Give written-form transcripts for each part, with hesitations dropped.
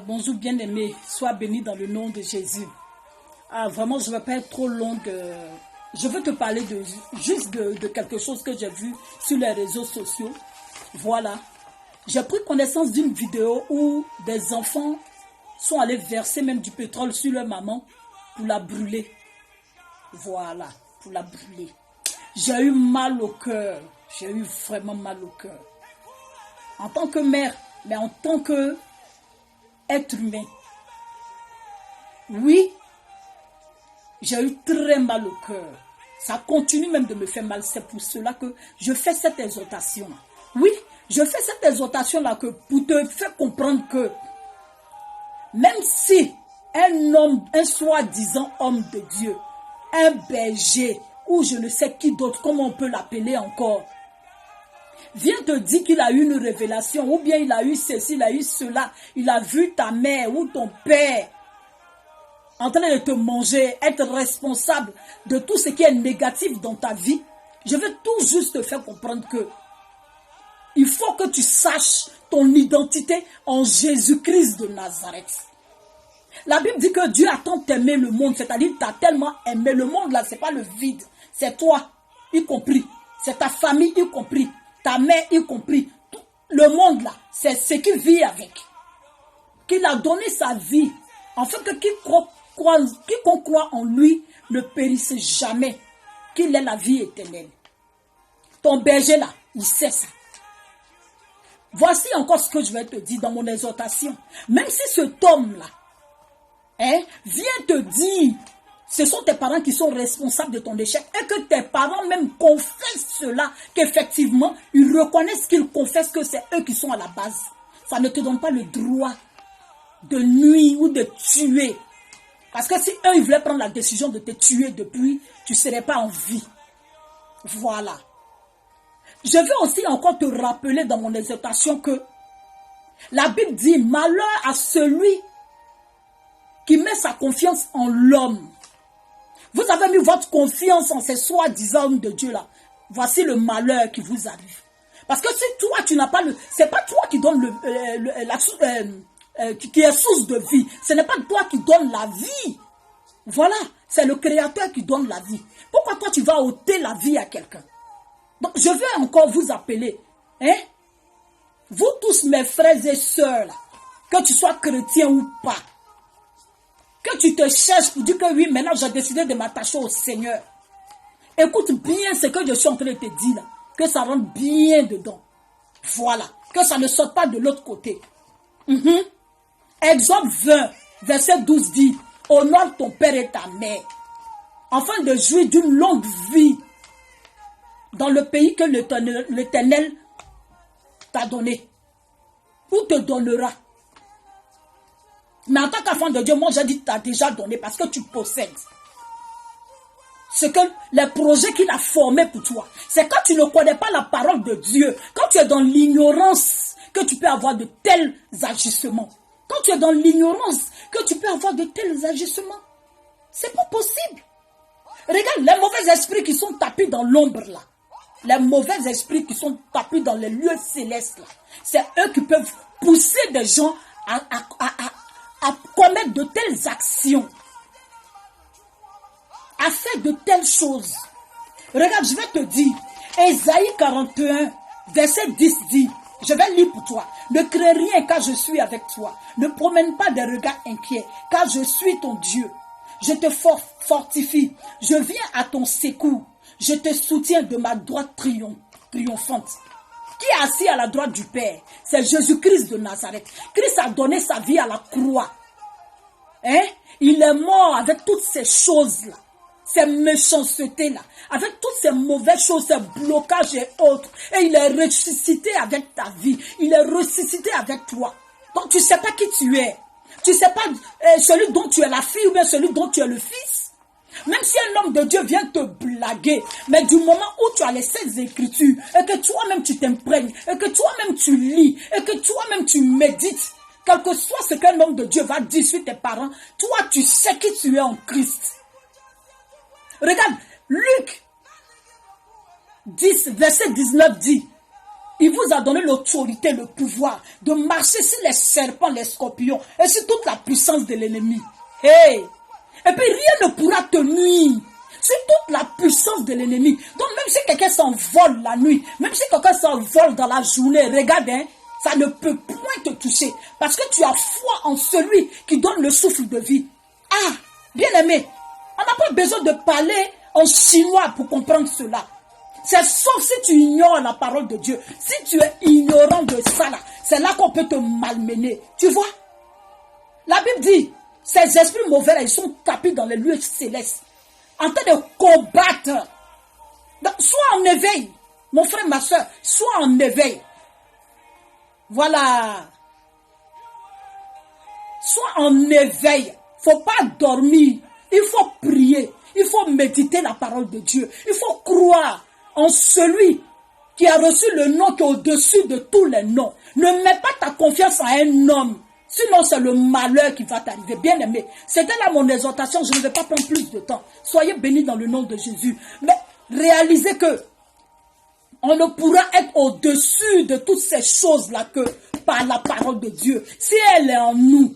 Bonjour bien-aimé, sois béni dans le nom de Jésus. Vraiment, je ne vais pas être trop longue. Je veux te parler de quelque chose que j'ai vu sur les réseaux sociaux. Voilà. J'ai pris connaissance d'une vidéo où des enfants sont allés verser même du pétrole sur leur maman pour la brûler. Voilà, pour la brûler. J'ai eu mal au cœur. J'ai eu vraiment mal au cœur. En tant que mère, mais en tant que être humain. Oui, j'ai eu très mal au cœur. Ça continue même de me faire mal. C'est pour cela que je fais cette exhortation. Oui, je fais cette exhortation-là pour te faire comprendre que même si un homme, un soi-disant homme de Dieu, un berger, ou je ne sais qui d'autre, comment on peut l'appeler encore, vient te dire qu'il a eu une révélation, ou bien il a eu ceci, il a eu cela, il a vu ta mère ou ton père en train de te manger, être responsable de tout ce qui est négatif dans ta vie. Je veux tout juste te faire comprendre que il faut que tu saches ton identité en Jésus-Christ de Nazareth. La Bible dit que Dieu a tant aimé le monde, c'est-à-dire tu as tellement aimé le monde là, c'est pas le vide, c'est toi y compris, c'est ta famille y compris, ta mère y compris, tout le monde là, c'est ce qui vit avec. Qu'il a donné sa vie, afin que quiconque croit en lui ne périsse jamais, qu'il ait la vie éternelle. Ton berger là, il sait ça. Voici encore ce que je vais te dire dans mon exhortation. Même si cet homme-là vient te dire, ce sont tes parents qui sont responsables de ton échec, et que tes parents même confessent cela, qu'effectivement, ils reconnaissent qu'ils confessent que c'est eux qui sont à la base. Ça ne te donne pas le droit de nuire ou de tuer. Parce que si eux, ils voulaient prendre la décision de te tuer depuis, tu ne serais pas en vie. Voilà. Je veux aussi encore te rappeler dans mon exhortation que la Bible dit, malheur à celui qui met sa confiance en l'homme. Vous avez mis votre confiance en ces soi-disant hommes de Dieu là. Voici le malheur qui vous arrive. Parce que si toi, tu n'as pas le... C'est pas toi qui donne qui est source de vie. Ce n'est pas toi qui donne la vie. Voilà. C'est le Créateur qui donne la vie. Pourquoi toi, tu vas ôter la vie à quelqu'un? Donc, je veux encore vous appeler. Vous tous, mes frères et sœurs, là, que tu sois chrétien ou pas, que tu te cherches pour dire que oui, maintenant j'ai décidé de m'attacher au Seigneur. Écoute bien ce que je suis en train de te dire là. Que ça rentre bien dedans. Voilà. Que ça ne sorte pas de l'autre côté. Exode 20, verset 12 dit, honore ton père et ta mère, afin de jouir d'une longue vie dans le pays que l'Éternel t'a donné. Ou te donnera. Mais en tant qu'enfant de Dieu, moi j'ai dit tu as déjà donné parce que tu possèdes. Ce que les projets qu'il a formés pour toi. C'est quand tu ne connais pas la parole de Dieu, quand tu es dans l'ignorance, que tu peux avoir de tels agissements. Quand tu es dans l'ignorance, que tu peux avoir de tels agissements. C'est pas possible. Regarde, les mauvais esprits qui sont tapis dans l'ombre là. Les mauvais esprits qui sont tapis dans les lieux célestes là. C'est eux qui peuvent pousser des gens à commettre de telles actions, à faire de telles choses. Regarde, je vais te dire, Ésaïe 41, verset 10 dit, je vais lire pour toi, ne crains rien car je suis avec toi, ne promène pas des regards inquiets car je suis ton Dieu, je te fortifie, je viens à ton secours, je te soutiens de ma droite triomphante. Qui est assis à la droite du Père? C'est Jésus-Christ de Nazareth. Christ a donné sa vie à la croix. Il est mort avec toutes ces choses-là, ces méchancetés-là, avec toutes ces mauvaises choses, ces blocages et autres. Et il est ressuscité avec ta vie. Il est ressuscité avec toi. Donc tu ne sais pas qui tu es. Tu ne sais pas celui dont tu es la fille ou bien celui dont tu es le fils. Même si un homme de Dieu vient te blaguer, mais du moment où tu as les Saintes Écritures, et que toi-même tu t'imprègnes, et que toi-même tu lis, et que toi-même tu médites, quel que soit ce qu'un homme de Dieu va dire sur tes parents, toi tu sais qui tu es en Christ. Regarde, Luc 10, verset 19 dit, Il vous a donné l'autorité, le pouvoir de marcher sur les serpents, les scorpions et sur toute la puissance de l'ennemi. Hey! Et puis rien ne pourra te nuire. C'est toute la puissance de l'ennemi. Donc même si quelqu'un s'envole la nuit, même si quelqu'un s'envole dans la journée, regarde, hein, ça ne peut point te toucher. Parce que tu as foi en celui qui donne le souffle de vie. Ah, bien aimé, on n'a pas besoin de parler en chinois pour comprendre cela. C'est sauf si tu ignores la parole de Dieu. Si tu es ignorant de ça là, c'est là qu'on peut te malmener. Tu vois? La Bible dit, ces esprits mauvais là, ils sont tapis dans les lieux célestes, en train de combattre. Donc, sois en éveil, mon frère, ma soeur, sois en éveil. Voilà. Sois en éveil. Faut pas dormir. Il faut prier. Il faut méditer la parole de Dieu. Il faut croire en celui qui a reçu le nom qui est au-dessus de tous les noms. Ne mets pas ta confiance en un homme. Sinon, c'est le malheur qui va t'arriver. Bien aimé, c'était là mon exhortation. Je ne vais pas prendre plus de temps. Soyez bénis dans le nom de Jésus. Mais réalisez que on ne pourra être au-dessus de toutes ces choses-là que par la parole de Dieu. Si elle est en nous,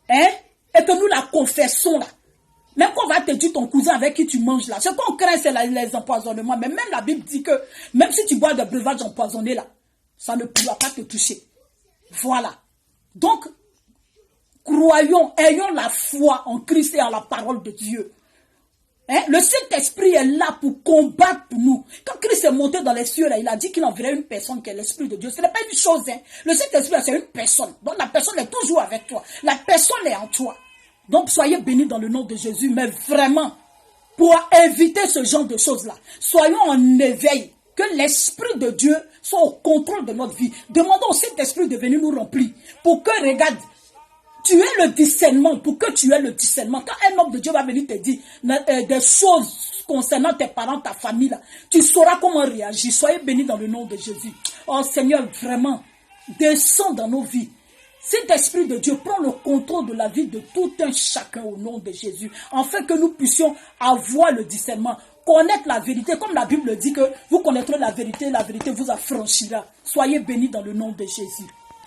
hein, et que nous la confessons là, même qu'on va te dire ton cousin avec qui tu manges là, ce qu'on craint c'est les empoisonnements. Mais même la Bible dit que même si tu bois des breuvages empoisonnés là, ça ne pourra pas te toucher. Voilà. Donc, croyons, ayons la foi en Christ et en la parole de Dieu. Hein? Le Saint-Esprit est là pour combattre pour nous. Quand Christ est monté dans les cieux, là, il a dit qu'il enverrait une personne qui est l'Esprit de Dieu. Ce n'est pas une chose. Hein? Le Saint-Esprit, c'est une personne. Donc la personne est toujours avec toi. La personne est en toi. Donc soyez bénis dans le nom de Jésus. Mais vraiment, pour éviter ce genre de choses-là, soyons en éveil. Que l'Esprit de Dieu soit au contrôle de notre vie. Demandons au Saint-Esprit de venir nous remplir. Pour que, regarde, tu aies le discernement. Pour que tu aies le discernement. Quand un homme de Dieu va venir te dire des choses concernant tes parents, ta famille, là, tu sauras comment réagir. Soyez bénis dans le nom de Jésus. Oh Seigneur, vraiment, descends dans nos vies. Saint-Esprit de Dieu, prends le contrôle de la vie de tout un chacun au nom de Jésus. Afin que nous puissions avoir le discernement. Connaître la vérité, comme la Bible dit que vous connaîtrez la vérité vous affranchira. Soyez bénis dans le nom de Jésus.